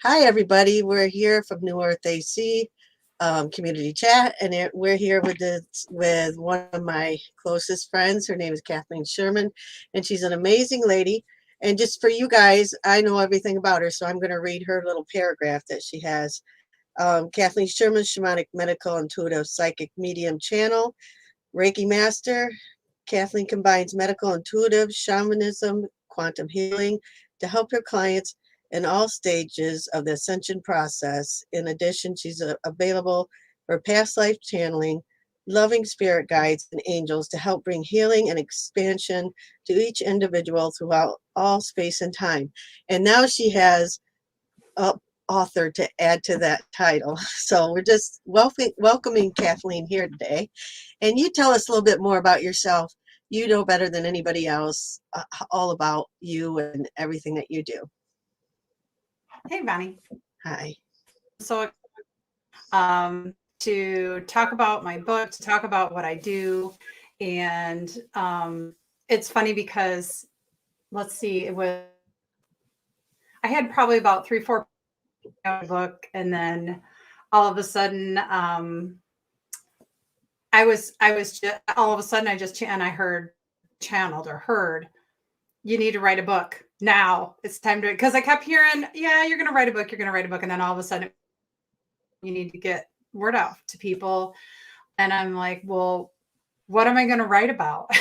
Hi, everybody. We're here from New Earth AC Community Chat, and we're here with one of my closest friends. Her name is Kathleen Sherman, and she's an amazing lady. And just for you guys, I know everything about her, so I'm going to read her little paragraph that she has. Kathleen Sherman, Shamanic Medical Intuitive Psychic Medium Channel, Reiki Master. Kathleen combines medical, intuitive, shamanism, quantum healing to help her clients in all stages of the ascension process. In addition, she's available for past life channeling, loving spirit guides, and angels to help bring healing and expansion to each individual throughout all space and time. And now she has a author to add to that title. So we're just welcoming Kathleen here today. And you tell us a little bit more about yourself. You know better than anybody else all about you and everything that you do. Hey, Bonnie. Hi. So to talk about my book, to talk about what I do. And it's funny because, let's see, I had probably about 3-4 book, and then all of a sudden I heard you need to write a book now. It's time to, because I kept hearing, yeah, you're going to write a book. And then all of a sudden you need to get word out to people. And I'm like, well, what am I going to write about?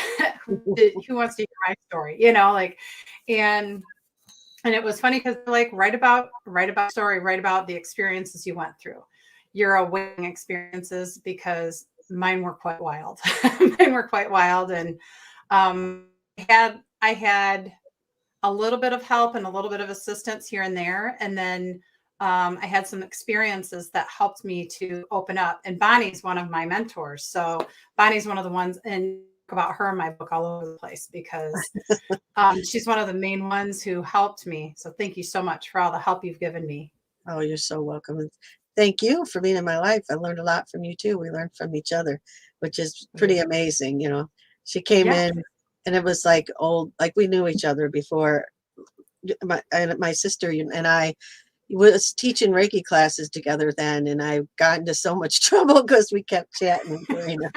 Who wants to hear my story? And it was funny because write about story, write about the experiences you went through, your awakening experiences, because mine were quite wild. And I had a little bit of help and a little bit of assistance here and there. And then I had some experiences that helped me to open up. And Bonnie's one of my mentors. So Bonnie's one of the ones, and about her in my book all over the place, because she's one of the main ones who helped me. So thank you so much for all the help you've given me. Oh, you're so welcome. And thank you for being in my life. I learned a lot from you too. We learned from each other, which is pretty amazing. She came in and it was like we knew each other before. My sister and I was teaching Reiki classes together then, and I got into so much trouble because we kept chatting and doing it.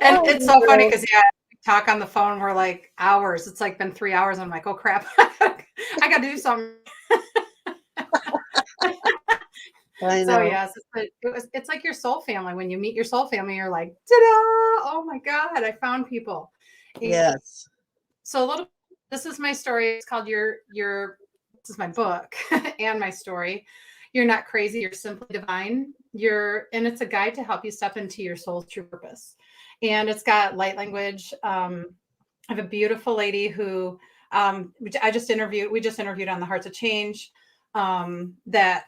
And it's so funny because we talk on the phone, we're like hours. It's been 3 hours. I'm like, oh crap, I got to do something. I know. So yes, it's like your soul family. When you meet your soul family, you're like, ta-da! Oh my God, I found people. Yes. So this is my story. It's called this is my book and my story. You're not crazy. You're simply divine. And it's a guide to help you step into your soul's true purpose. And it's got light language. I have a beautiful lady who we just interviewed on the Hearts of Change, that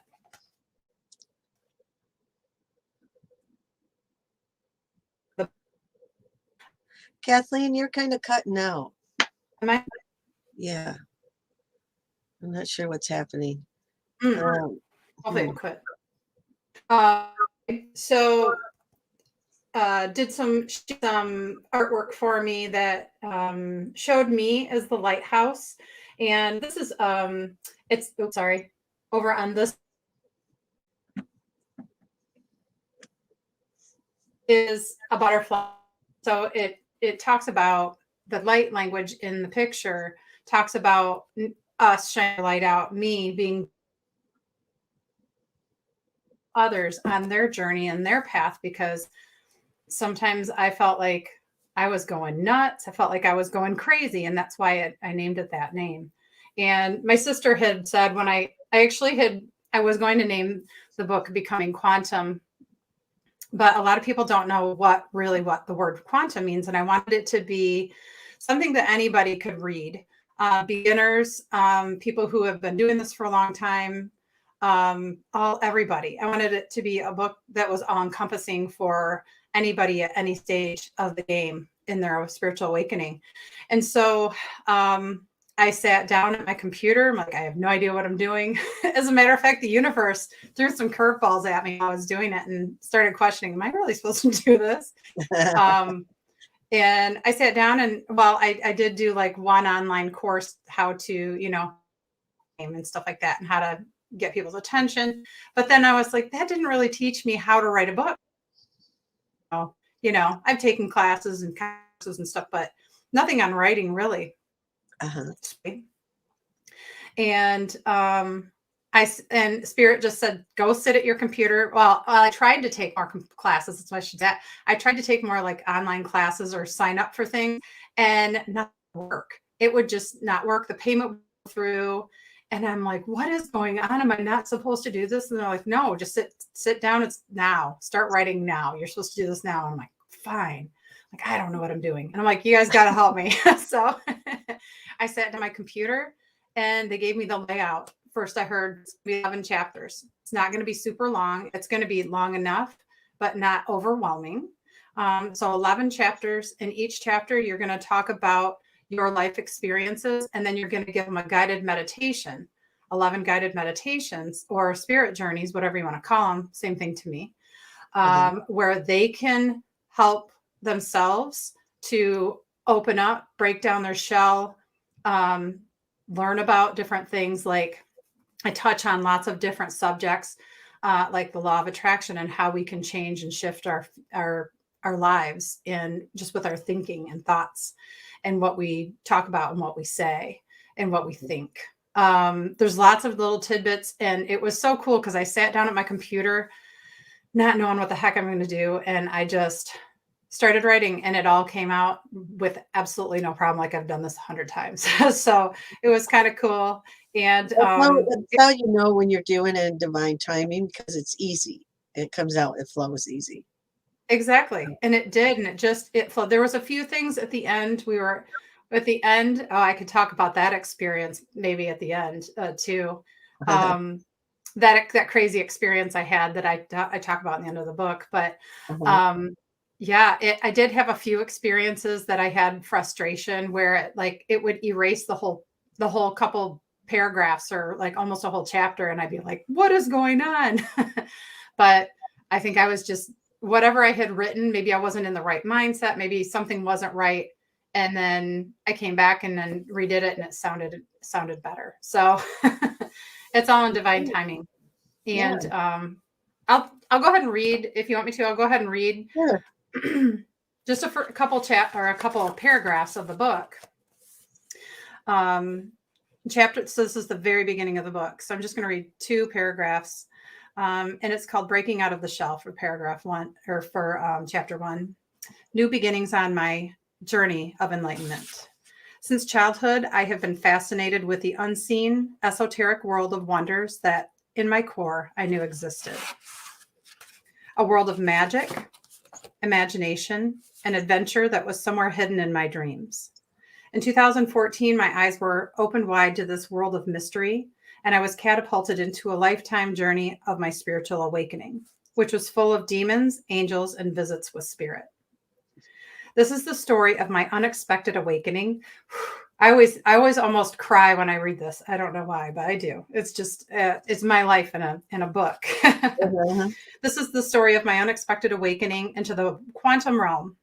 Kathleen, you're kind of cutting out. Am I? Yeah. I'm not sure what's happening. Hopefully it'll quit. So did some artwork for me that showed me as the lighthouse. And this is over on this is a butterfly. So it talks about the light language in the picture, talks about us shining light out, me being others on their journey and their path, because sometimes I felt like I was going nuts. I felt like I was going crazy. And that's why I named it that name. And my sister had said when I was going to name the book Becoming Quantum, but a lot of people don't know what the word quantum means. And I wanted it to be something that anybody could read. Beginners, people who have been doing this for a long time, everybody. I wanted it to be a book that was all encompassing for anybody at any stage of the game in their spiritual awakening. And so I sat down at my computer. I'm like, I have no idea what I'm doing. As a matter of fact, the universe threw some curveballs at me while I was doing it and started questioning, am I really supposed to do this? And I sat down and, I did do one online course, how to, and stuff like that and how to get people's attention. But then I was like, that didn't really teach me how to write a book. I've taken classes and stuff, but nothing on writing really. Uh-huh. And and Spirit just said, go sit at your computer. Well, I tried to take more classes. That's why she did. I tried to take more like online classes or sign up for things, and nothing would work. It would just not work. The payment would go through. And I'm like, what is going on? Am I not supposed to do this? And they're like, no, just sit down. It's now. Start writing now. You're supposed to do this now. And I'm like, fine. Like, I don't know what I'm doing. And I'm like, you guys got to help me. So I sat down my computer and they gave me the layout. First, I heard 11 chapters. It's not going to be super long. It's going to be long enough, but not overwhelming. So 11 chapters. In each chapter, you're going to talk about your life experiences, and then you're going to give them a guided meditation, 11 guided meditations or spirit journeys, whatever you want to call them. Same thing to me, where they can help themselves to open up, break down their shell, learn about different things. Like I touch on lots of different subjects, like the law of attraction and how we can change and shift our lives and just with our thinking and thoughts and what we talk about and what we say and what we think. There's lots of little tidbits, and it was so cool because I sat down at my computer, not knowing what the heck I'm going to do. And I just started writing, and it all came out with absolutely no problem. Like I've done this 100 times. So it was kind of cool. And That's how you know when you're doing it in divine timing, because it's easy. It comes out, it flows easy. Exactly. And it did. And it flowed. There was a few things at the end. Oh, I could talk about that experience maybe at the end too. That crazy experience I had that I talk about in the end of the book. But I did have a few experiences that I had frustration where it would erase the whole couple paragraphs or like almost a whole chapter. And I'd be like, what is going on? But I think I was just, whatever I had written, maybe I wasn't in the right mindset. Maybe something wasn't right. And then I came back and then redid it, and it sounded better. So it's all in divine timing. And I'll go ahead and read if you want me to. I'll go ahead and read just a couple of paragraphs of the book. Chapter. So this is the very beginning of the book. So I'm just going to read 2 paragraphs. And it's called Breaking Out of the Shell for paragraph 1 or for chapter 1. New beginnings on my journey of enlightenment. Since childhood, I have been fascinated with the unseen, esoteric world of wonders that in my core I knew existed. A world of magic, imagination, and adventure that was somewhere hidden in my dreams. In 2014, my eyes were opened wide to this world of mystery, and I was catapulted into a lifetime journey of my spiritual awakening, which was full of demons, angels, and visits with spirit. This is the story of my unexpected awakening. I always almost cry when I read this. I don't know why, but I do. It's just, it's my life in a book. This is the story of my unexpected awakening into the quantum realm,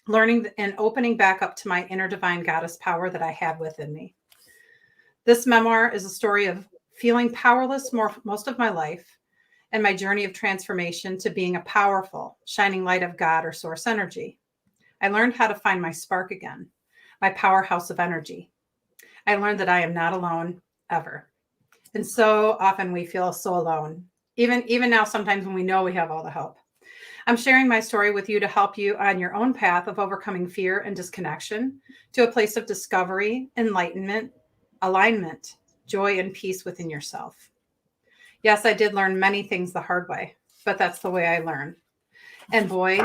learning and opening back up to my inner divine goddess power that I had within me. This memoir is a story of feeling powerless most of my life and my journey of transformation to being a powerful, shining light of God or source energy. I learned how to find my spark again, my powerhouse of energy. I learned that I am not alone ever. And so often we feel so alone, even now, sometimes when we know we have all the help. I'm sharing my story with you to help you on your own path of overcoming fear and disconnection to a place of discovery, enlightenment, alignment, joy, and peace within yourself. Yes, I did learn many things the hard way, but that's the way I learn. And boy,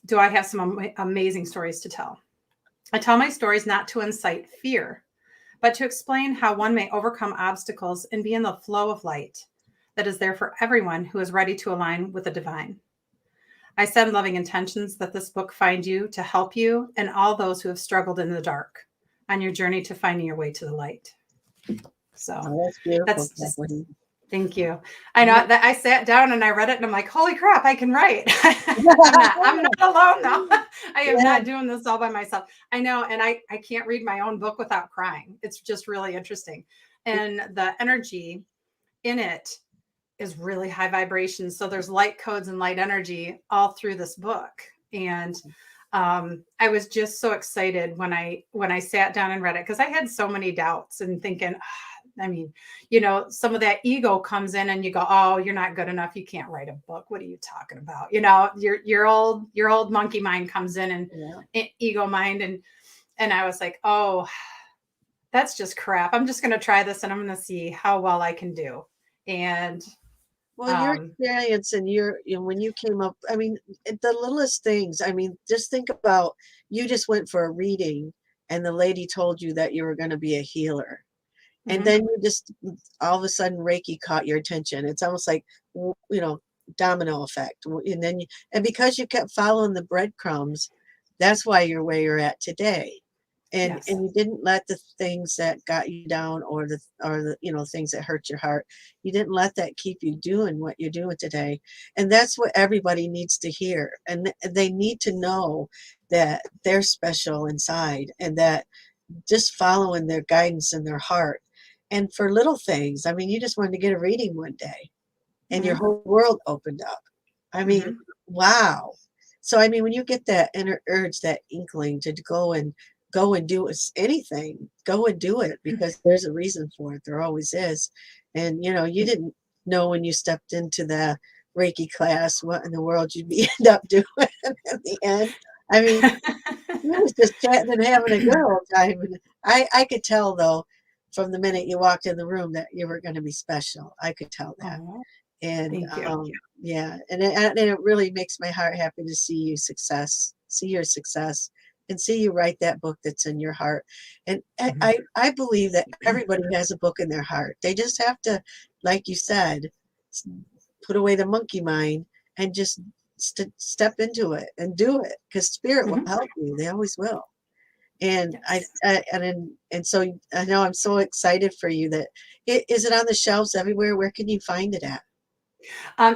do I have some amazing stories to tell. I tell my stories not to incite fear, but to explain how one may overcome obstacles and be in the flow of light that is there for everyone who is ready to align with the divine. I send loving intentions that this book find you to help you and all those who have struggled in the dark on your journey to finding your way to the light. So that's beautiful. Thank you. I know that I sat down and I read it and I'm like, holy crap, I can write. I'm not alone though. I am not doing this all by myself. I know. And I can't read my own book without crying. It's just really interesting. and the energy in it is really high vibration. So there's light codes and light energy all through this book. And I was just so excited when I sat down and read it, because I had so many doubts and thinking, I mean, some of that ego comes in and you go, oh, you're not good enough. You can't write a book. What are you talking about? Your old monkey mind comes in, and ego mind. And I was like, oh, that's just crap. I'm just going to try this and I'm going to see how well I can do. And well, your experience and when you came up, I mean, the littlest things, I mean, just think about, you just went for a reading and the lady told you that you were going to be a healer. And then you just, all of a sudden, Reiki caught your attention. It's almost like, domino effect. And because you kept following the breadcrumbs, that's why you're where you're at today. And Yes. and you didn't let the things that got you down, or the things that hurt your heart, you didn't let that keep you doing what you're doing today. And that's what everybody needs to hear. And they need to know that they're special inside, and that just following their guidance in their heart. And for little things, I mean, you just wanted to get a reading one day and your whole world opened up. I mean, wow. So, I mean, when you get that inner urge, that inkling to go and do anything, go and do it, because there's a reason for it. There always is. And, you didn't know when you stepped into the Reiki class what in the world you'd be end up doing at the end. I mean, he was just chatting and having a good old time. And I could tell, though, from the minute you walked in the room, that you were going to be special. I could tell that. And thank you. yeah, and it really makes my heart happy to see your success, and see you write that book that's in your heart. And I believe that everybody has a book in their heart. They just have to, like you said, put away the monkey mind and just step into it and do it, because spirit will help you. They always will. And so I know I'm so excited for you. That is it on the shelves everywhere? Where can you find it at?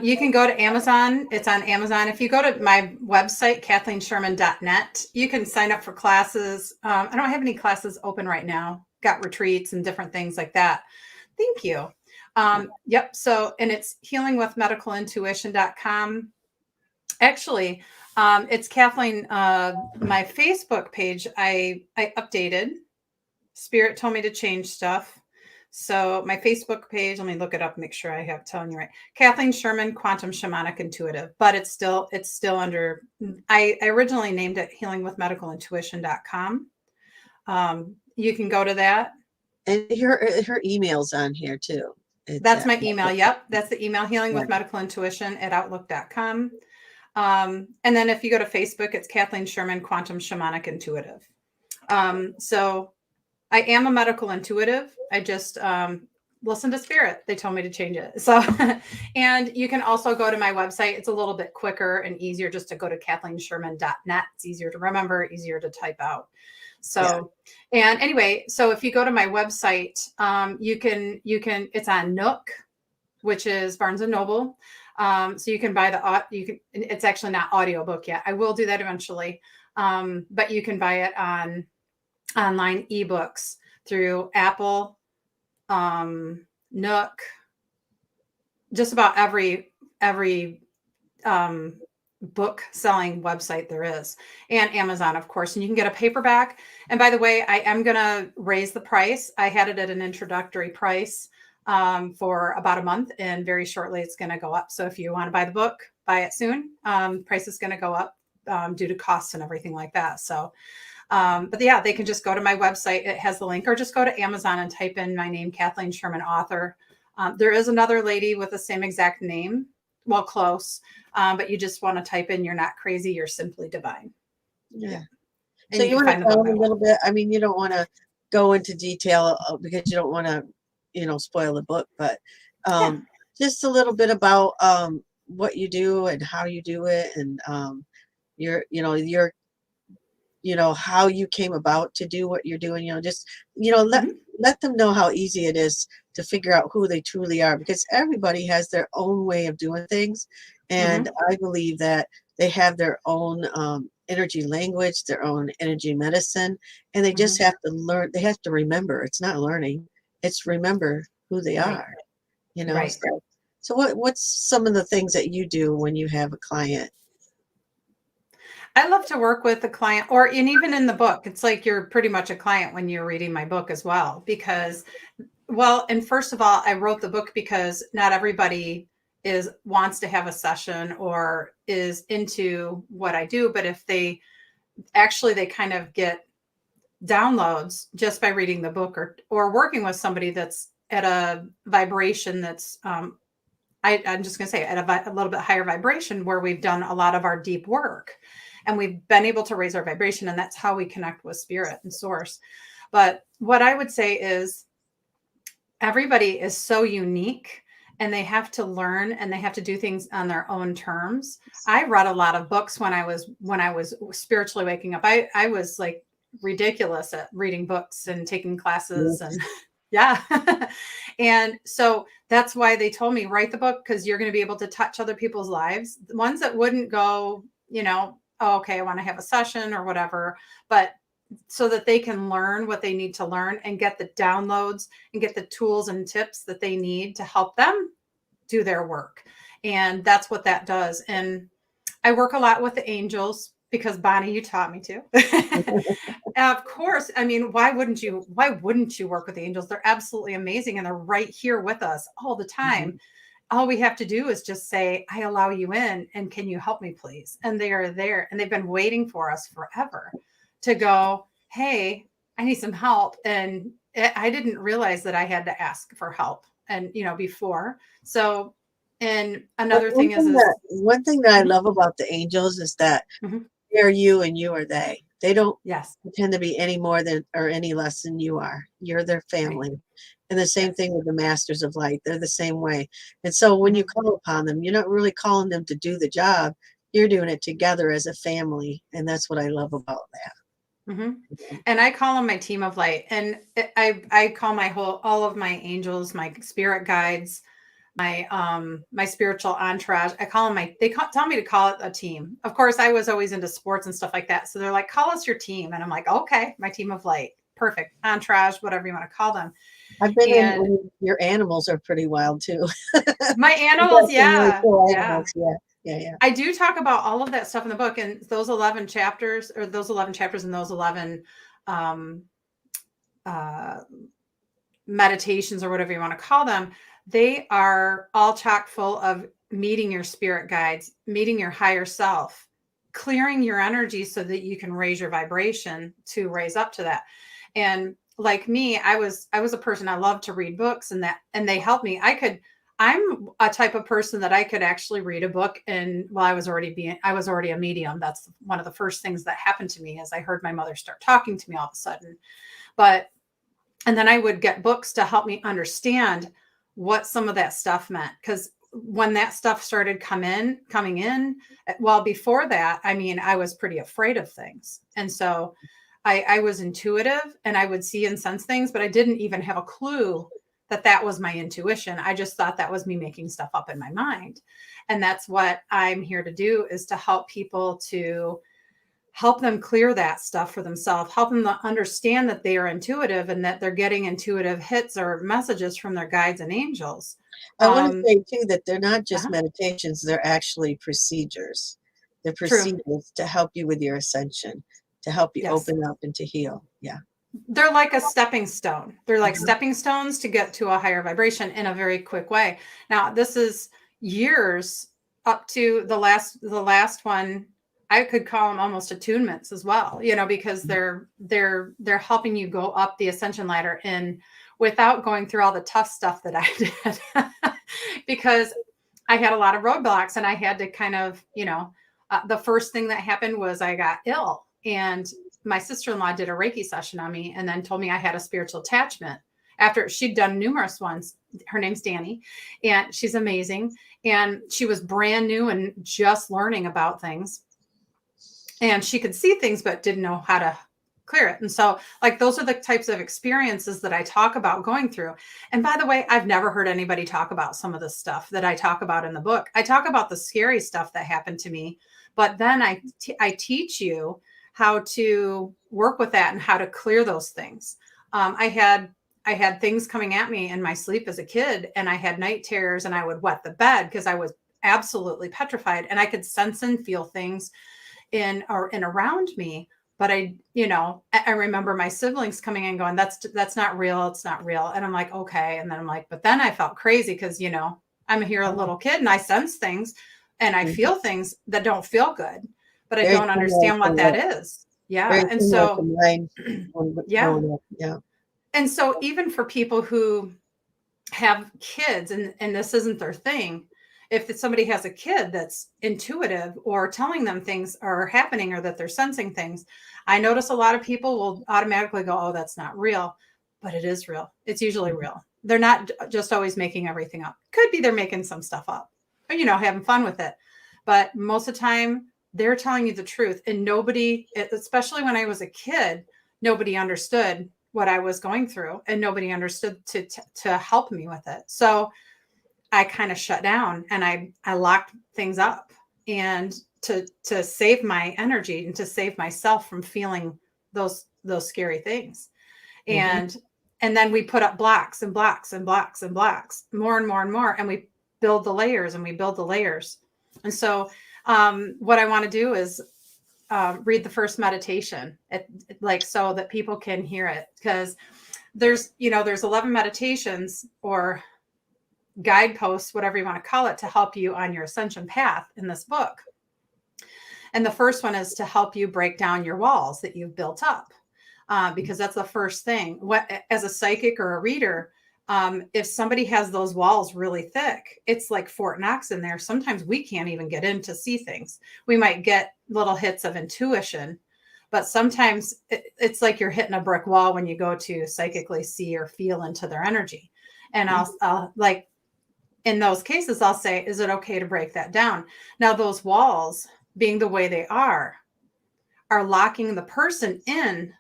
You can go to Amazon. It's on Amazon. If you go to my website, KathleenSherman.net, you can sign up for classes. I don't have any classes open right now. Got retreats and different things like that. Thank you. Yep. So, and it's healingwithmedicalintuition.com. Actually, it's Kathleen, my Facebook page, I updated. Spirit told me to change stuff. So my Facebook page, let me look it up, make sure I have telling you right. Kathleen Sherman, Quantum Shamanic Intuitive, but it's still under, I originally named it healingwithmedicalintuition.com. You can go to that. And her email's on here too. That's my email. Yep. That's the email, healingwithmedicalintuition@outlook.com. And then if you go to Facebook, it's Kathleen Sherman, Quantum Shamanic Intuitive. So I am a medical intuitive. I just listen to spirit. They told me to change it. So, and you can also go to my website. It's a little bit quicker and easier just to go to KathleenSherman.net. It's easier to remember, easier to type out. So, and anyway, so if you go to my website, you can, it's on Nook, which is Barnes and Noble. So you can buy it's actually not audiobook yet. I will do that eventually. But you can buy it on online ebooks through Apple, Nook, just about every book selling website there is, and Amazon, of course. And you can get a paperback. And by the way, I am going to raise the price. I had it at an introductory price for about a month, and very shortly it's going to go up. So if you want to buy the book, buy it soon. Price is going to go up due to costs and everything like that. So but yeah, they can just go to my website. It has the link, or just go to Amazon and type in my name, Kathleen Sherman, author. There is another lady with the same exact name. Well, close. But you just want to type in, "You're not crazy, you're simply divine." Yeah. And So you want to tell them a little bit. I mean, you don't want to go into detail because you don't want to, spoil the book, but just a little bit about what you do and how you do it, and how you came about to do what you're doing. Let them know how easy it is to figure out who they truly are, because everybody has their own way of doing things. And I believe that they have their own energy language, their own energy medicine, and they just have to learn. They have to remember. It's not learning. It's remember who they Right. are, you know. Right. So what's some of the things that you do when you have a client? I love to work with a client, and even in the book, it's like you're pretty much a client when you're reading my book as well. Because, well, and first of all, I wrote the book because not everybody wants to have a session or is into what I do. But if they kind of get downloads just by reading the book or working with somebody that's at a vibration that's I'm just going to say at a little bit higher vibration where we've done a lot of our deep work and we've been able to raise our vibration, and that's how we connect with spirit and source. But what I would say is everybody is so unique, and they have to learn and they have to do things on their own terms. I read a lot of books when I was spiritually waking up. I was like ridiculous at reading books and taking classes and yeah. And so that's why they told me write the book, because you're going to be able to touch other people's lives. The ones that wouldn't go, oh, okay, I want to have a session or whatever, but so that they can learn what they need to learn and get the downloads and get the tools and tips that they need to help them do their work. And that's what that does. And I work a lot with the angels because Bonnie, you taught me to. Of course. I mean, why wouldn't you work with the angels? They're absolutely amazing and they're right here with us all the time. All we have to do is just say, I allow you in, and can you help me, please? And they are there, and they've been waiting for us forever to go, hey, I need some help. And I didn't realize that I had to ask for help and, before. So, and another thing is, one thing that I love about the angels is that they're you and you are they. They don't yes, pretend to be any more than or any less than you are. You're their family. Right. And the same thing with the masters of light. They're the same way. And so when you call upon them, you're not really calling them to do the job. You're doing it together as a family. And that's what I love about that. And I call them my team of light. And I call all of my angels, my spirit guides, my spiritual entourage. I call them tell me to call it a team. Of course, I was always into sports and stuff like that. So they're like, call us your team. And I'm like, okay, my team of light. Perfect. Entourage, whatever you want to call them. I've been in, your animals are pretty wild too. My animals, yeah. Really cool animals. Yeah. I do talk about all of that stuff in the book, and those 11 chapters and those 11 meditations or whatever you want to call them, they are all chock full of meeting your spirit guides, meeting your higher self, clearing your energy so that you can raise your vibration to raise up to that. And like me, I was a person, I love to read books and they helped me. I'm a type of person that I could actually read a book, and I was already a medium. That's one of the first things that happened to me as I heard my mother start talking to me all of a sudden. And then I would get books to help me understand what some of that stuff meant. Because when that stuff started coming in, well, before that, I mean, I was pretty afraid of things. And so I was intuitive and I would see and sense things, but I didn't even have a clue that was my intuition. I just thought that was me making stuff up in my mind. And that's what I'm here to do, is to help people, to help them clear that stuff for themselves, help them to understand that they are intuitive and that they're getting intuitive hits or messages from their guides and angels. I want to say too that they're not just meditations, they're actually procedures. They're procedures to help you with your ascension, to help you open up and to heal. Yeah. They're like a stepping stone. They're like stepping stones to get to a higher vibration in a very quick way. Now, this is years up to the last one. I could call them almost attunements as well, because they're helping you go up the ascension ladder and without going through all the tough stuff that I did, because I had a lot of roadblocks and I had to kind of, the first thing that happened was I got ill, and my sister-in-law did a Reiki session on me and then told me I had a spiritual attachment after she'd done numerous ones. Her name's Danny, and she's amazing. And she was brand new and just learning about things. And she could see things, but didn't know how to clear it. And so like, those are the types of experiences that I talk about going through. And by the way, I've never heard anybody talk about some of the stuff that I talk about in the book. I talk about the scary stuff that happened to me, but then I teach you how to work with that and how to clear those things. I I had things coming at me in my sleep as a kid, and I had night terrors, and I would wet the bed because I was absolutely petrified, and I could sense and feel things in or in around me. But I remember my siblings coming in going, that's not real. It's not real. And I'm like, okay. And then I'm like, but then I felt crazy because, I'm here a little kid and I sense things and I feel things that don't feel good, but I Very don't similar understand to what that is. Yeah. very And similar to so, mine yeah. growing up. Yeah. And so even for people who have kids and this isn't their thing, if somebody has a kid that's intuitive or telling them things are happening or that they're sensing things, I notice a lot of people will automatically go, oh, that's not real, but it is real. It's usually real. They're not just always making everything up. Could be they're making some stuff up, or, having fun with it. But most of the time they're telling you the truth, and nobody, especially when I was a kid, nobody understood what I was going through, and nobody understood to help me with it. So I kind of shut down and I locked things up, and to save my energy and to save myself from feeling those scary things. And then we put up blocks and blocks and blocks and blocks, more and more and more, and we build the layers and we build the layers. And so what I want to do is read the first meditation, so that people can hear it, because there's 11 meditations or guideposts, whatever you want to call it, to help you on your ascension path in this book. And the first one is to help you break down your walls that you've built up, because that's the first thing. As a psychic or a reader, if somebody has those walls really thick, it's like Fort Knox in there. Sometimes we can't even get in to see things. We might get little hits of intuition, but sometimes it's like you're hitting a brick wall when you go to psychically see or feel into their energy. And I'll like, in those cases, I'll say, is it okay to break that down? Now, those walls, being the way they are locking the person in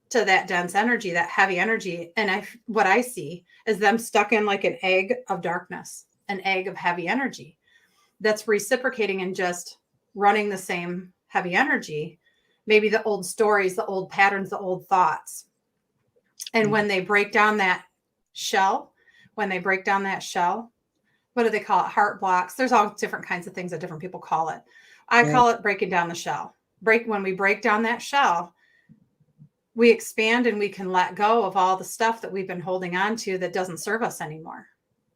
to that dense energy, that heavy energy. And what I see is them stuck in like an egg of darkness, an egg of heavy energy that's reciprocating and just running the same heavy energy, maybe the old stories, the old patterns, the old thoughts. And when they break down that shell, what do they call it? Heart blocks. There's all different kinds of things that different people call it. I call it breaking down the shell. When we break down that shell, we expand and we can let go of all the stuff that we've been holding on to that doesn't serve us anymore.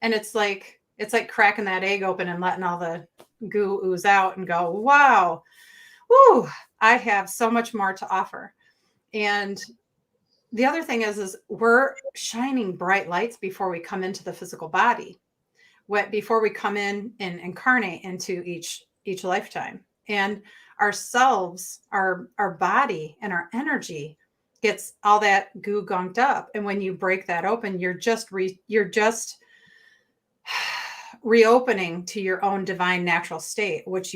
And it's like cracking that egg open and letting all the goo ooze out and go, wow, whoo, I have so much more to offer. And the other thing is we're shining bright lights before we come into the physical body, before we come in and incarnate into each lifetime. And ourselves, our body and our energy gets all that goo gunked up. And when you break that open, you're just reopening to your own divine natural state, which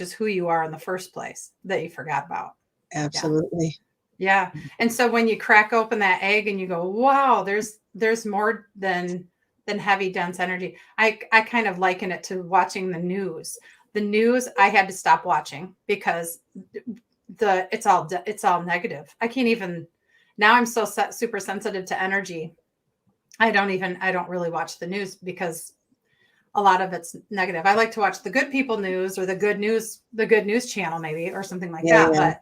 is who you are in the first place, that you forgot about. Absolutely. Yeah. And so when you crack open that egg and you go, wow, there's more than heavy, dense energy. I kind of liken it to watching the news. The news I had to stop watching because it's all negative. I can't even, now I'm so super sensitive to energy. I don't really watch the news because a lot of it's negative. I like to watch the good people news or the good news channel maybe, or something like that. Yeah.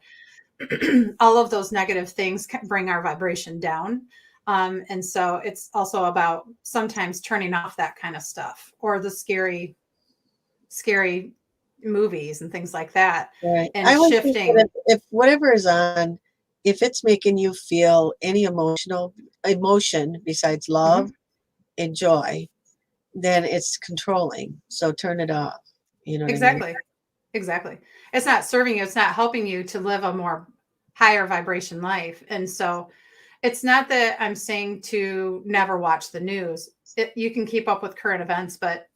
But all of those negative things can bring our vibration down. And so it's also about sometimes turning off that kind of stuff, or the scary movies and things like that. Right. And shifting. If whatever is on, if it's making you feel any emotion besides love and joy, then it's controlling. So turn it off. You know what I mean? Exactly. It's not serving you. It's not helping you to live a more higher vibration life. And so it's not that I'm saying to never watch the news. You can keep up with current events, but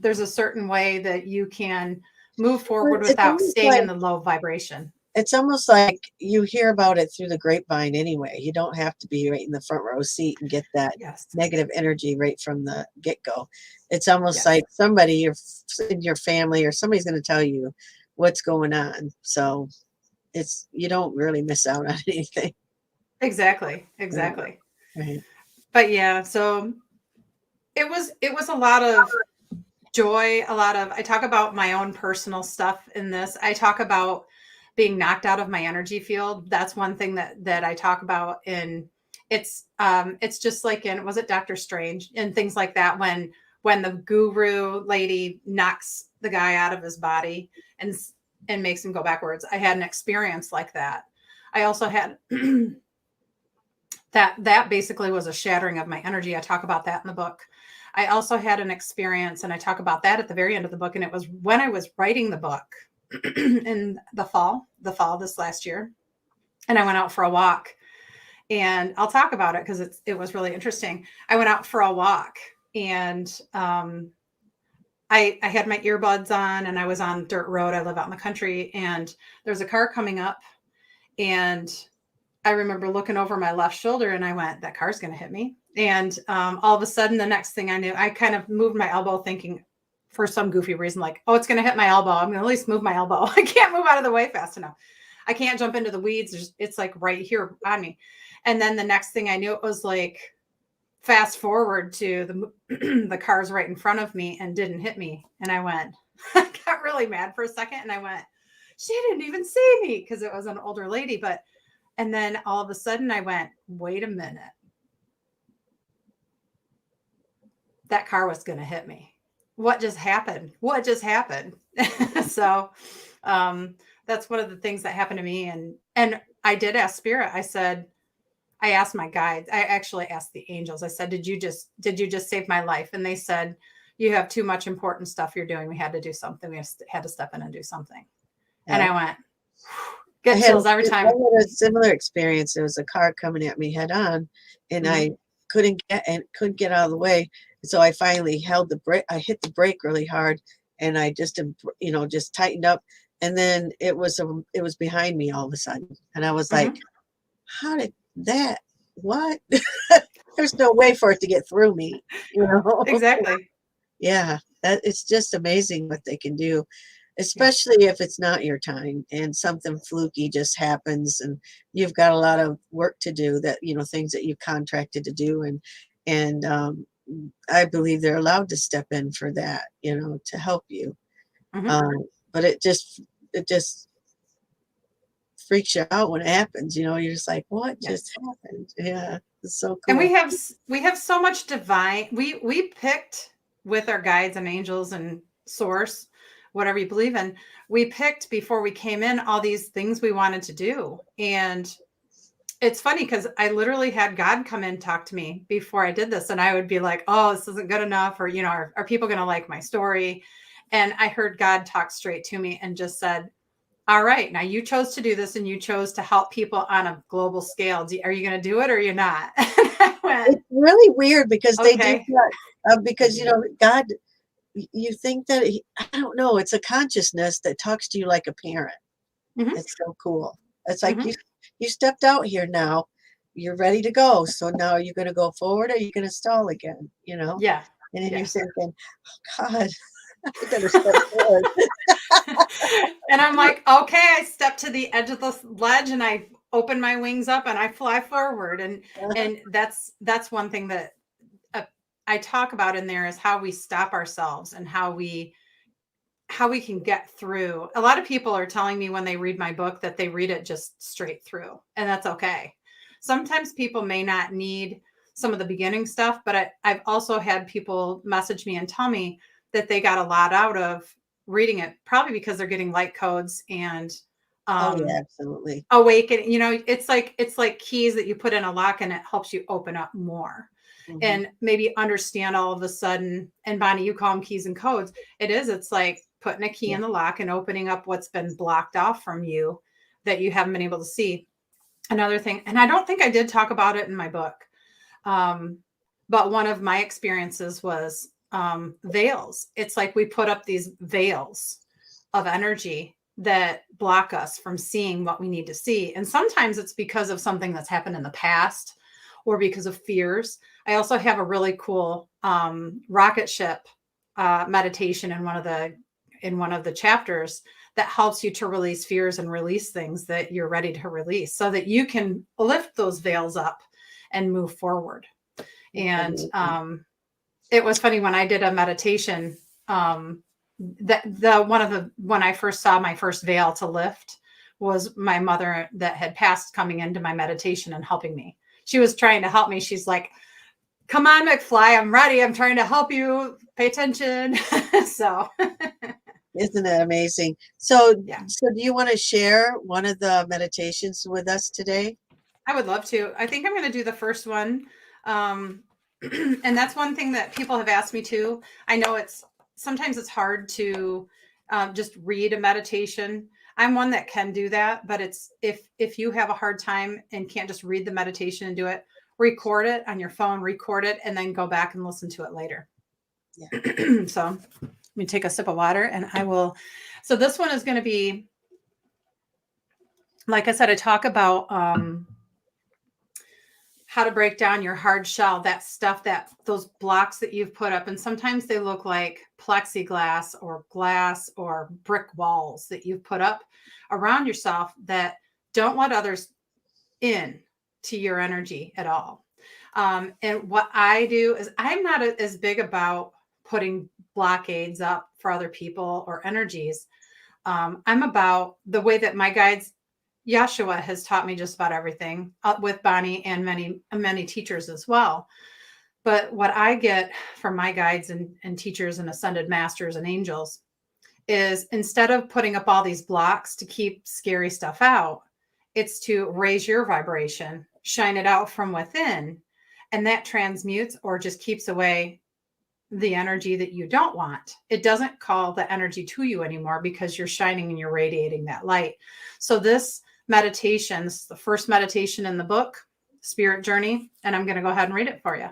there's a certain way that you can move forward without staying in the low vibration. It's almost like you hear about it through the grapevine anyway. You don't have to be right in the front row seat and get that negative energy right from the get-go. It's almost like somebody in your family or somebody's going to tell you what's going on. So you don't really miss out on anything. Exactly. Right. But yeah, so it was a lot of joy, a lot of, I talk about my own personal stuff in this. I talk about being knocked out of my energy field. That's one thing that I talk about in, it's just like in, was it Doctor Strange and things like that, when the guru lady knocks the guy out of his body and makes him go backwards. I had an experience like that. I also had that basically was a shattering of my energy. I talk about that in the book. I also had an experience, and I talk about that at the very end of the book. And it was when I was writing the book in the fall this last year. And I went out for a walk, and I'll talk about it because it was really interesting. I went out for a walk, and I had my earbuds on, and I was on dirt road. I live out in the country, and there's a car coming up, and I remember looking over my left shoulder, and I went, that car's going to hit me. And all of a sudden, the next thing I knew, I kind of moved my elbow thinking for some goofy reason, like, oh, it's going to hit my elbow. I'm going to at least move my elbow. I can't move out of the way fast enough. I can't jump into the weeds. It's like right here on me. And then the next thing I knew, it was like fast forward to the cars right in front of me and didn't hit me. And I went, I got really mad for a second. And I went, she didn't even see me, because it was an older lady. And then all of a sudden I went, wait a minute. That car was going to hit me. What just happened? What just happened? So that's one of the things that happened to me. And I did ask Spirit. I asked my guides. I actually asked the angels. I said, did you just save my life? And they said, you have too much important stuff you're doing. We had to do something. We had to step in and do something. Yeah. And I went, get chills every time. I had a similar experience. There was a car coming at me head on, and I couldn't get out of the way. So I finally held the brake. I hit the brake really hard, and I just tightened up. And then it was behind me all of a sudden, and I was like, how did that? What? There's no way for it to get through me, Exactly. Yeah, it's just amazing what they can do, especially if it's not your time and something fluky just happens, and you've got a lot of work to do, that things that you contracted to do, and I believe they're allowed to step in for that, to help you. But it just freaks you out when it happens. You're just like, what just happened? Yeah, it's so cool. And we have so much divine. We picked with our guides and angels and source, whatever you believe in. We picked before we came in all these things we wanted to do, and it's funny because I literally had God come in, talk to me before I did this. And I would be like, oh, this isn't good enough. Or, are people going to like my story? And I heard God talk straight to me and just said, all right, now you chose to do this, and you chose to help people on a global scale. Are you going to do it, or you're not? It's really weird because they do that, because, God, you think that, I don't know, it's a consciousness that talks to you like a parent. It's so cool. It's like, you stepped out here now, you're ready to go. So now are you going to go forward, or are you going to stall again? Yeah. And then you're thinking, oh God, I better step forward. And I'm like, okay, I step to the edge of the ledge, and I open my wings up, and I fly forward. And that's one thing that I talk about in there, is how we stop ourselves and how we can get through. A lot of people are telling me when they read my book that they read it just straight through, and that's okay. Sometimes people may not need some of the beginning stuff, but I've also had people message me and tell me that they got a lot out of reading it, probably because they're getting light codes and absolutely awaken. It's like keys that you put in a lock, and it helps you open up more. And maybe understand all of a sudden. And Bonnie, you call them keys and codes. It's like putting a key in the lock and opening up what's been blocked off from you that you haven't been able to see. Another thing, and I don't think I did talk about it in my book, but one of my experiences was veils. It's like we put up these veils of energy that block us from seeing what we need to see. And sometimes it's because of something that's happened in the past, or because of fears. I also have a really cool rocket ship meditation in one of the chapters that helps you to release fears and release things that you're ready to release, so that you can lift those veils up and move forward. And amazing. it was funny when I did a meditation, when I first saw my first veil to lift was my mother that had passed coming into my meditation and helping me. She was trying to help me. She's like, come on, McFly, I'm ready. I'm trying to help you. Pay attention. So Isn't that amazing? So, yeah, so do you want to share one of the meditations with us today? I would love to. I think I'm going to do the first one. And that's one thing that people have asked me too. I know sometimes it's hard to just read a meditation. I'm one that can do that, but it's if you have a hard time and can't just read the meditation and do it, record it on your phone, record it, and then go back and listen to it later. Yeah. So let me take a sip of water and I will. So this one is going to be, like I said, I talk about how to break down your hard shell, that stuff, those blocks that you've put up. And sometimes they look like plexiglass or glass or brick walls that you've put up around yourself that don't let others in to your energy at all. And what I do is I'm not as big about putting blockades up for other people or energies. I'm about the way that my guides, Yeshua has taught me just about everything with Bonnie and many teachers as well. But what I get from my guides and teachers and ascended masters and angels is instead of putting up all these blocks to keep scary stuff out, it's to raise your vibration, shine it out from within, and that transmutes or just keeps away the energy that you don't want. It doesn't call the energy to you anymore because you're shining and you're radiating that light. So this meditation, this is the first meditation in the book, Spirit Journey, and I'm going to go ahead and read it for you.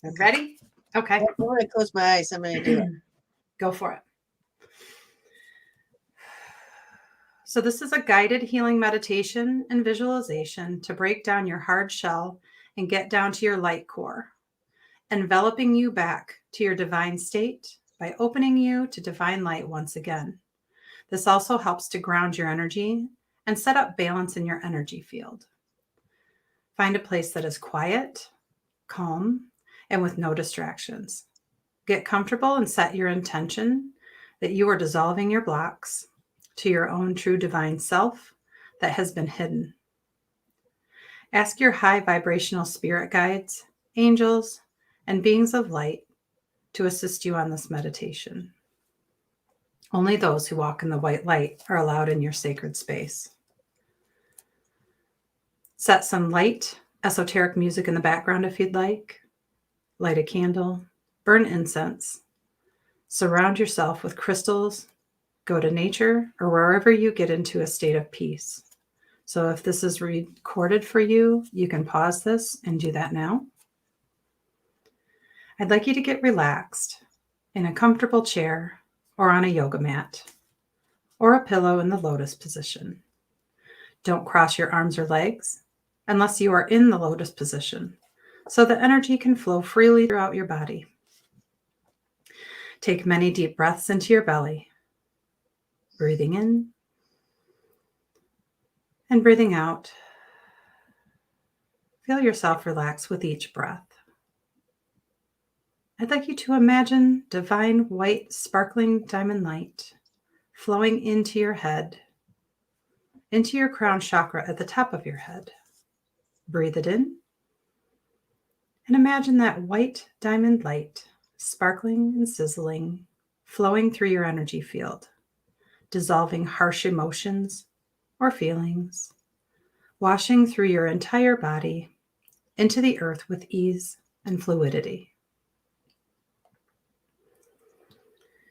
Okay. Ready? Okay. I'm going to close my eyes. I'm going to do it. Go for it. So this is a guided healing meditation and visualization to break down your hard shell and get down to your light core, enveloping you back to your divine state by opening you to divine light once again. This also helps to ground your energy and set up balance in your energy field. Find a place that is quiet, calm, and with no distractions. Get comfortable and set your intention that you are dissolving your blocks to your own true divine self that has been hidden. Ask your high vibrational spirit guides, angels, and beings of light to assist you on this meditation. Only those who walk in the white light are allowed in your sacred space. Set some light, esoteric music in the background if you'd like. Light a candle, burn incense. Surround yourself with crystals. Go to nature or wherever you get into a state of peace. So if this is recorded for you, you can pause this and do that now. I'd like you to get relaxed in a comfortable chair or on a yoga mat or a pillow in the lotus position. Don't cross your arms or legs unless you are in the lotus position, so the energy can flow freely throughout your body. Take many deep breaths into your belly, breathing in and breathing out. Feel yourself relax with each breath. I'd like you to imagine divine white sparkling diamond light flowing into your head, into your crown chakra at the top of your head. Breathe it in and imagine that white diamond light sparkling and sizzling, flowing through your energy field, dissolving harsh emotions or feelings, washing through your entire body into the earth with ease and fluidity.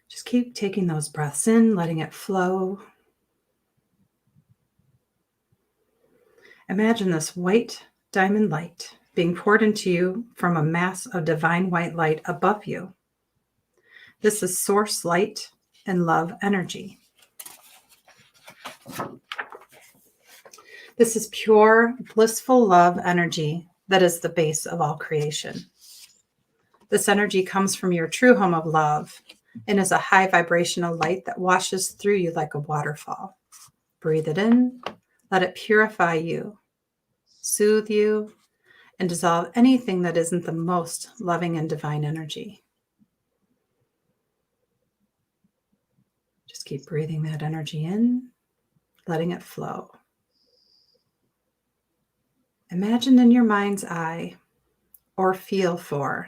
Just keep taking those breaths in, letting it flow. Imagine this white diamond light being poured into you from a mass of divine white light above you. This is source light and love energy. This is pure, blissful love energy that is the base of all creation. This energy comes from your true home of love and is a high vibrational light that washes through you like a waterfall. Breathe it in, let it purify you, soothe you, and dissolve anything that isn't the most loving and divine energy. Just keep breathing that energy in, letting it flow. Imagine in your mind's eye or feel for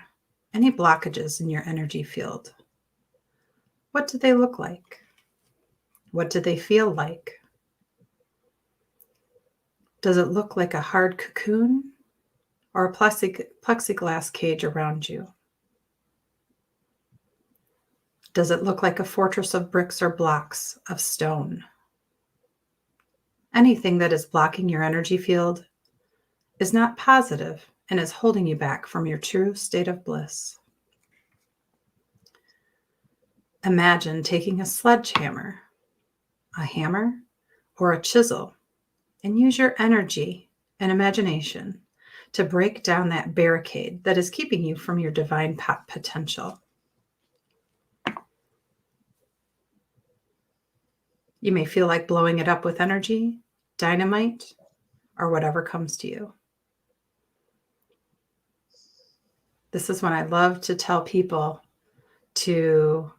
any blockages in your energy field. What do they look like? What do they feel like? Does it look like a hard cocoon or a plexiglass cage around you? Does it look like a fortress of bricks or blocks of stone? Anything that is blocking your energy field is not positive and is holding you back from your true state of bliss. Imagine taking a sledgehammer, a hammer, or a chisel, and use your energy and imagination to break down that barricade that is keeping you from your divine potential. You may feel like blowing it up with energy, dynamite, or whatever comes to you. This is when I love to tell people to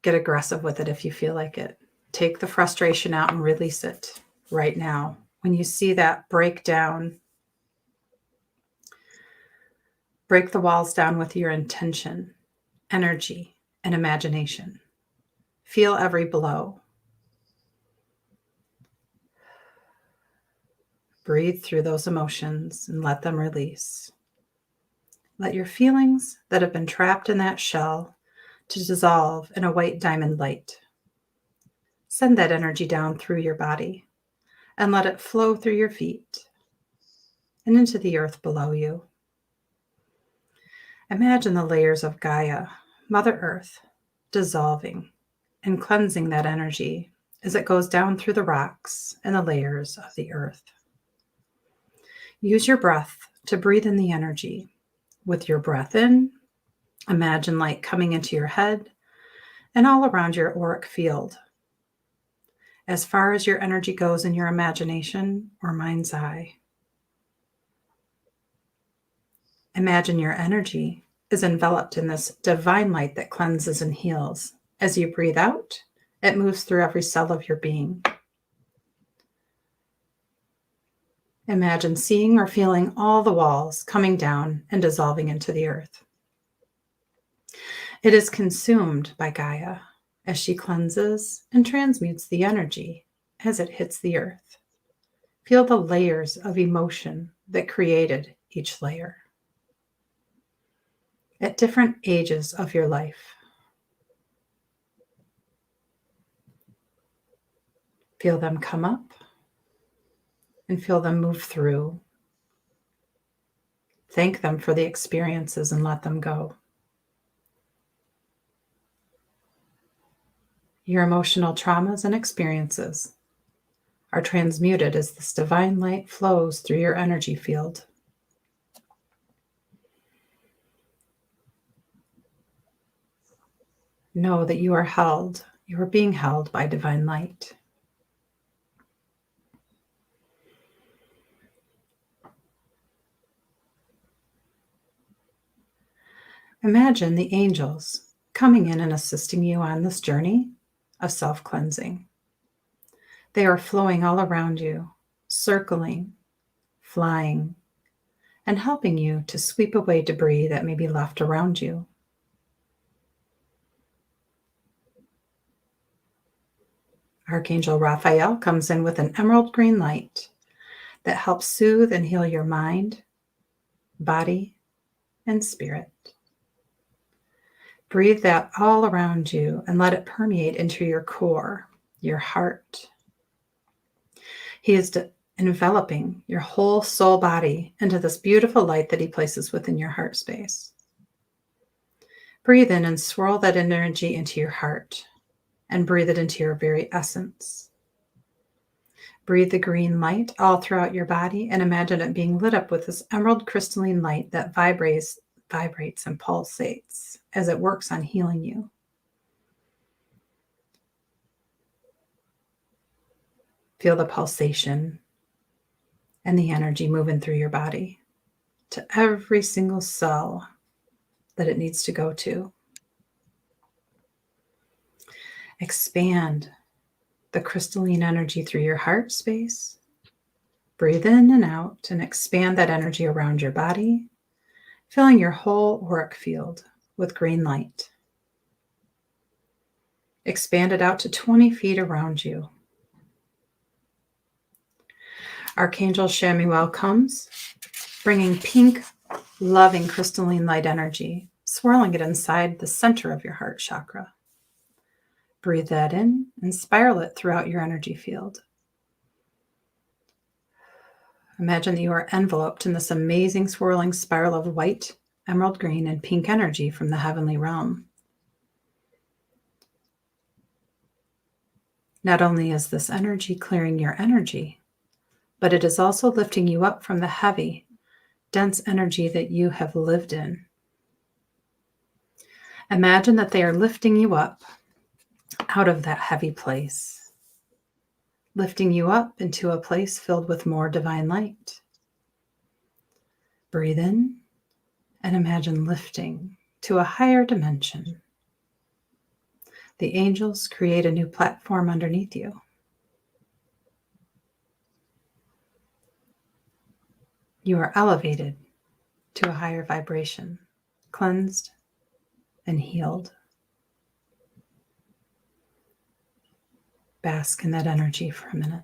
get aggressive with it if you feel like it. Take the frustration out and release it right now. When you see that breakdown, break the walls down with your intention, energy, and imagination. Feel every blow. Breathe through those emotions and let them release. Let your feelings that have been trapped in that shell to dissolve in a white diamond light. Send that energy down through your body and let it flow through your feet and into the earth below you. Imagine the layers of Gaia, Mother Earth, dissolving and cleansing that energy as it goes down through the rocks and the layers of the earth. Use your breath to breathe in the energy. With your breath in, imagine light coming into your head and all around your auric field. As far as your energy goes in your imagination or mind's eye. Imagine your energy is enveloped in this divine light that cleanses and heals. As you breathe out, it moves through every cell of your being. Imagine seeing or feeling all the walls coming down and dissolving into the earth. It is consumed by Gaia as she cleanses and transmutes the energy as it hits the earth. Feel the layers of emotion that created each layer. At different ages of your life. Feel them come up and feel them move through. Thank them for the experiences and let them go. Your emotional traumas and experiences are transmuted as this divine light flows through your energy field. Know that you are held, you are being held by divine light. Imagine the angels coming in and assisting you on this journey of self-cleansing. They are flowing all around you, circling, flying, and helping you to sweep away debris that may be left around you. Archangel Raphael comes in with an emerald green light that helps soothe and heal your mind, body, and spirit. Breathe that all around you and let it permeate into your core, your heart. He is enveloping your whole soul body into this beautiful light that he places within your heart space. Breathe in and swirl that energy into your heart and breathe it into your very essence. Breathe the green light all throughout your body and imagine it being lit up with this emerald crystalline light that vibrates and pulsates as it works on healing you. Feel the pulsation and the energy moving through your body to every single cell that it needs to go to. Expand the crystalline energy through your heart space. Breathe in and out and expand that energy around your body, filling your whole auric field with green light. Expand it out to 20 feet around you. Archangel Shamuel comes, bringing pink, loving crystalline light energy, swirling it inside the center of your heart chakra. Breathe that in and spiral it throughout your energy field. Imagine that you are enveloped in this amazing swirling spiral of white, emerald green, and pink energy from the heavenly realm. Not only is this energy clearing your energy, but it is also lifting you up from the heavy, dense energy that you have lived in. Imagine that they are lifting you up out of that heavy place, lifting you up into a place filled with more divine light. Breathe in and imagine lifting to a higher dimension. The angels create a new platform underneath you. You are elevated to a higher vibration, cleansed and healed. Bask in that energy for a minute.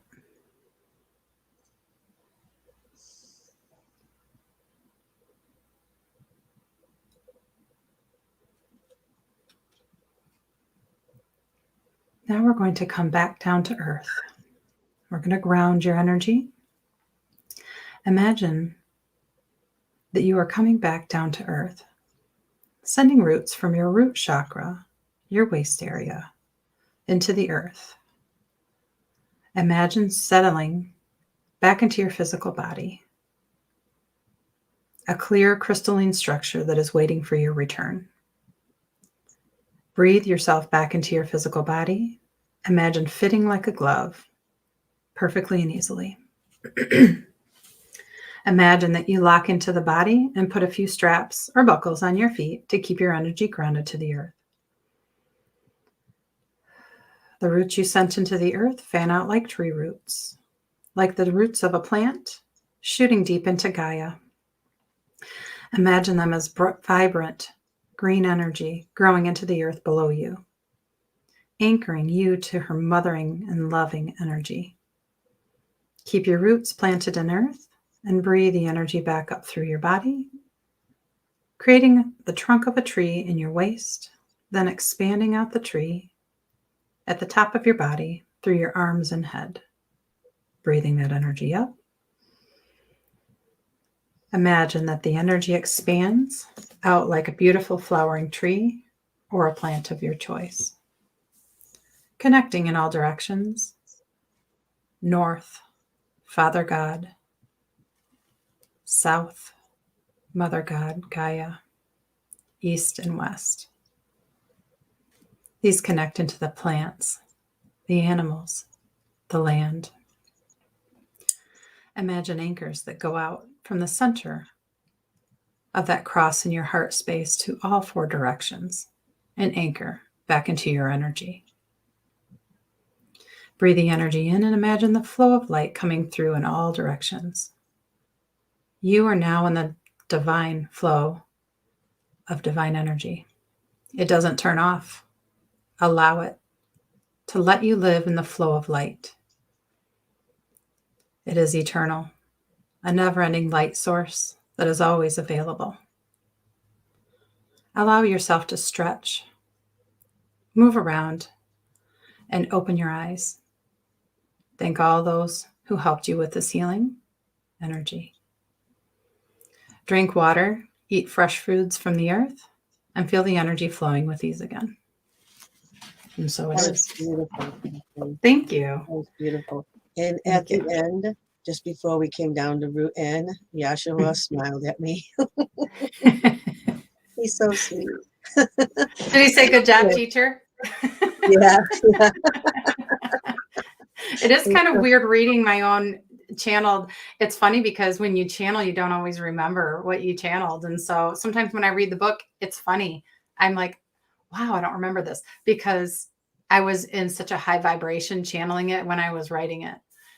Now we're going to come back down to earth. We're going to ground your energy. Imagine that you are coming back down to earth, sending roots from your root chakra, your waist area, into the earth. Imagine settling back into your physical body, a clear crystalline structure that is waiting for your return. Breathe yourself back into your physical body. Imagine fitting like a glove, perfectly and easily. Imagine that you lock into the body and put a few straps or buckles on your feet to keep your energy grounded to the earth. The roots you sent into the earth fan out like tree roots, like the roots of a plant shooting deep into Gaia. Imagine them as vibrant, green energy growing into the earth below you, anchoring you to her mothering and loving energy. Keep your roots planted in earth and breathe the energy back up through your body, creating the trunk of a tree in your waist, then expanding out the tree at the top of your body through your arms and head. Breathing that energy up. Imagine that the energy expands out like a beautiful flowering tree or a plant of your choice, connecting in all directions. North, Father God. South, Mother God, Gaia. East and west. These connect into the plants, the animals, the land. Imagine anchors that go out from the center of that cross in your heart space to all four directions and anchor back into your energy. Breathe the energy in and imagine the flow of light coming through in all directions. You are now in the divine flow of divine energy. It doesn't turn off. Allow it to let you live in the flow of light. It is eternal, a never-ending light source that is always available. Allow yourself to stretch, move around, and open your eyes. Thank all those who helped you with this healing energy. Drink water, eat fresh foods from the earth, and feel the energy flowing with ease again. And so it That is. was beautiful. Thank you. That was beautiful. And at the end, just before we came down to root N, Yashua smiled at me. He's so sweet. Did he say good job, teacher? Yeah. It is kind of weird reading my own channeled. It's funny because when you channel, you don't always remember what you channeled. And so sometimes when I read the book, it's funny. I'm like, wow, I don't remember this because I was in such a high vibration channeling it when I was writing it.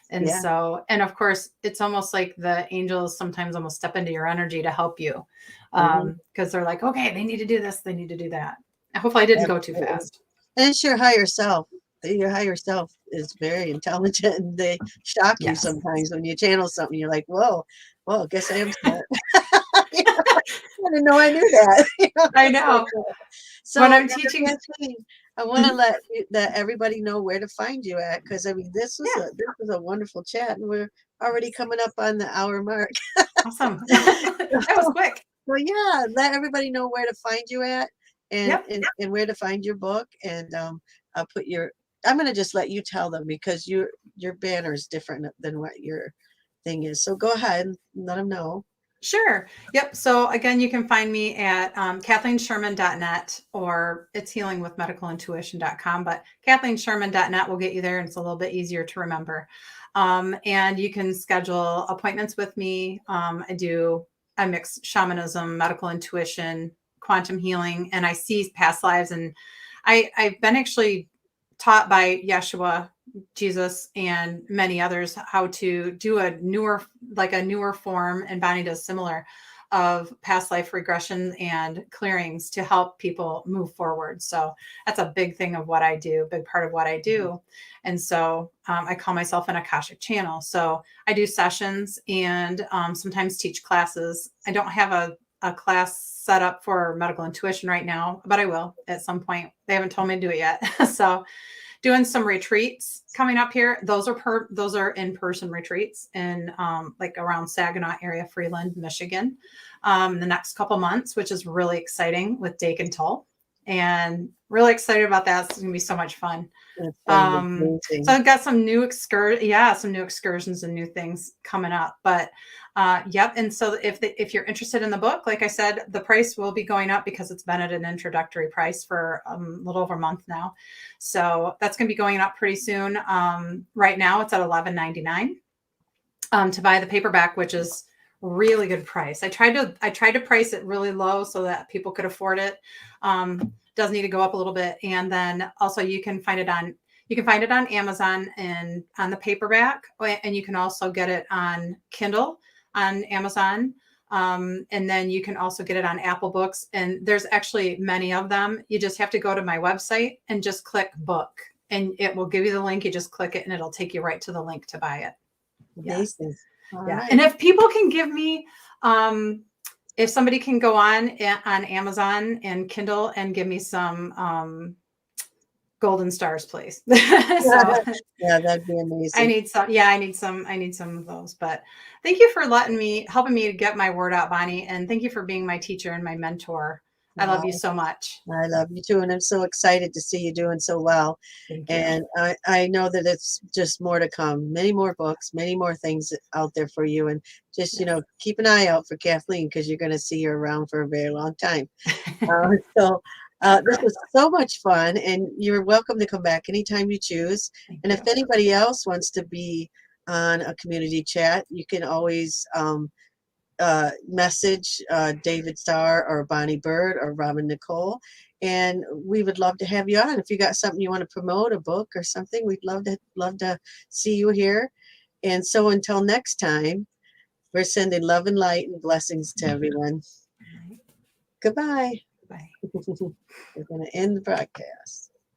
And Yeah. so, and of course, it's almost like the angels sometimes almost step into your energy to help you Mhm. because they're like, okay, they need to do this, they need to do that. Hopefully I didn't go too Absolutely. fast. And it's your higher self. Your higher self is very intelligent, and they shock you Yes. sometimes when you channel something. You're like, whoa, well, guess I am smart. You know, I didn't know I knew that. You know, I it's like, know. When so I'm teaching. Kathleen, I want to Mhm. let everybody know where to find you at, because I mean Yeah, this was a wonderful chat, and we're already coming up on the hour mark. awesome. That was quick. Well, yeah, let everybody know where to find you at, and Yep. and where to find your book, and I'll put your. I'm gonna just let you tell them because your banner is different than what your thing is. So go ahead and let them know. Sure. Yep. So again, you can find me at kathleensherman.net or it's healingwithmedicalintuition.com, but kathleensherman.net will get you there and it's a little bit easier to remember. And you can schedule appointments with me. I mix shamanism, medical intuition, quantum healing, and I see past lives. And I've been actually taught by Yeshua, Jesus, and many others how to do a newer form, and Bonnie does similar, of past life regression and clearings to help people move forward. So that's a big thing of what I do, big part of what I do. And so I call myself an Akashic channel. So I do sessions and sometimes teach classes. I don't have a class set up for medical intuition right now, but I will at some point. They haven't told me to do it yet. So doing some retreats coming up here. Those are in-person retreats in like around Saginaw area, Freeland, Michigan, the next couple months, which is really exciting with Dake and Tull. And really excited about that. It's gonna be so much fun. That's gonna be So amazing. I've got some new excursions and new things coming up. But yep. And so if you're interested in the book, like I said, the price will be going up because it's been at an introductory price for a little over a month now. So that's going to be going up pretty soon. Right now it's at $11.99 to buy the paperback, which is really good price. I tried to price it really low so that people could afford it. Does need to go up a little bit. And then also you can find it on Amazon and on the paperback, and you can also get it on Kindle on Amazon. And then you can also get it on Apple Books. And there's actually many of them. You just have to go to my website and just click book, and it will give you the link. You just click it and it'll take you right to the link to buy it. Yes. Amazing. All Yeah. right. And if people can give me, if somebody can go on Amazon and Kindle and give me some golden stars, please. So Yeah, that'd be I amazing. need some. Yeah, I need some of those. But thank you for helping me to get my word out, Bonnie. And thank you for being my teacher and my mentor. I love you Oh, so much. I love you too, and I'm so excited to see you doing so well. Thank you. And I know that it's just more to come. Many more books, many more things out there for you. And just, Yes. keep an eye out for Kathleen because you're going to see her around for a very long time. So this was so much fun, and you're welcome to come back anytime you choose. Thank And if you. anybody else wants to be on a community chat, you can always message David Starr or Bonnie Bird or Robin Nicole. And we would love to have you on. If you got something you want to promote, a book or something, we'd love to see you here. And so until next time, we're sending love and light and blessings to everyone. All right. Goodbye. Bye. We're going to end the broadcast.